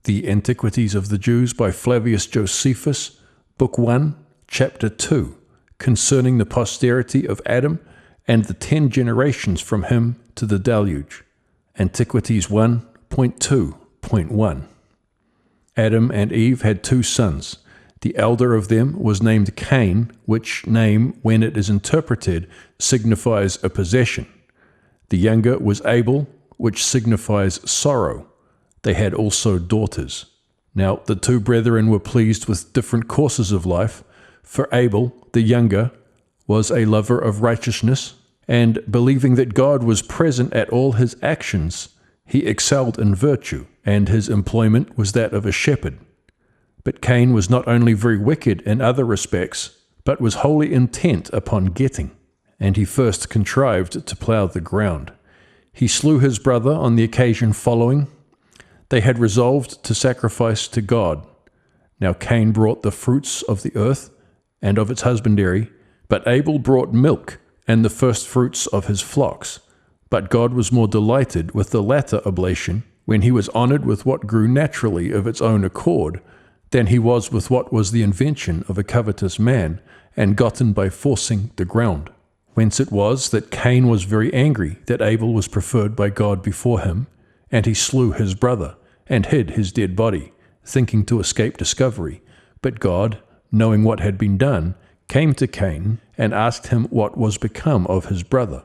The Antiquities of the Jews by Flavius Josephus, Book 1, Chapter 2, concerning the posterity of Adam and the 10 generations from him to the deluge. Antiquities 1.2.1. Adam and Eve had 2 sons. The elder of them was named Cain, which name, when it is interpreted, signifies a possession. The younger was Abel, which signifies sorrow. They had also daughters. Now the 2 brethren were pleased with different courses of life, for Abel, the younger, was a lover of righteousness, and believing that God was present at all his actions, he excelled in virtue, and his employment was that of a shepherd. But Cain was not only very wicked in other respects, but was wholly intent upon getting, and he first contrived to plough the ground. He slew his brother on the occasion following. They had resolved to sacrifice to God. Now Cain brought the fruits of the earth and of its husbandry, but Abel brought milk and the first fruits of his flocks. But God was more delighted with the latter oblation, when he was honored with what grew naturally of its own accord, than he was with what was the invention of a covetous man, and gotten by forcing the ground. Whence it was that Cain was very angry that Abel was preferred by God before him, and he slew his brother, and hid his dead body, thinking to escape discovery. But God, knowing what had been done, came to Cain, and asked him what was become of his brother,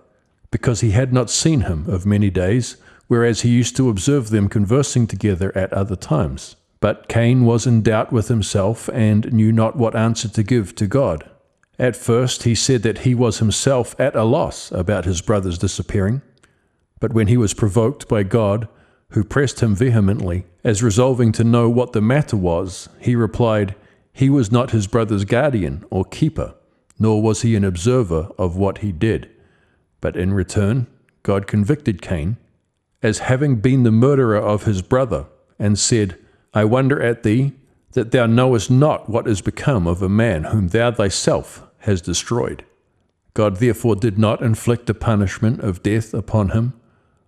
because he had not seen him of many days, whereas he used to observe them conversing together at other times. But Cain was in doubt with himself, and knew not what answer to give to God. At first he said that he was himself at a loss about his brother's disappearing. But when he was provoked by God, who pressed him vehemently, as resolving to know what the matter was, he replied, he was not his brother's guardian or keeper, nor was he an observer of what he did. But in return, God convicted Cain, as having been the murderer of his brother, and said, I wonder at thee, that thou knowest not what is become of a man whom thou thyself hast destroyed. God therefore did not inflict the punishment of death upon him,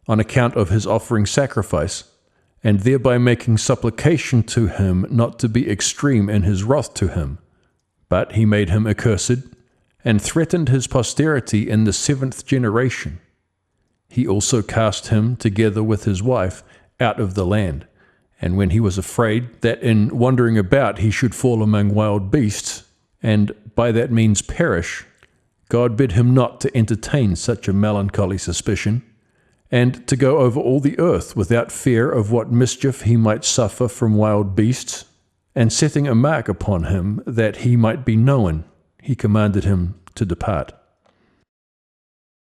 on account of his offering sacrifice, and thereby making supplication to him not to be extreme in his wrath to him. But he made him accursed, and threatened his posterity in the 7th generation. He also cast him, together with his wife, out of the land. And when he was afraid that in wandering about he should fall among wild beasts, and by that means perish, God bid him not to entertain such a melancholy suspicion, and to go over all the earth without fear of what mischief he might suffer from wild beasts, and setting a mark upon him that he might be known, he commanded him to depart.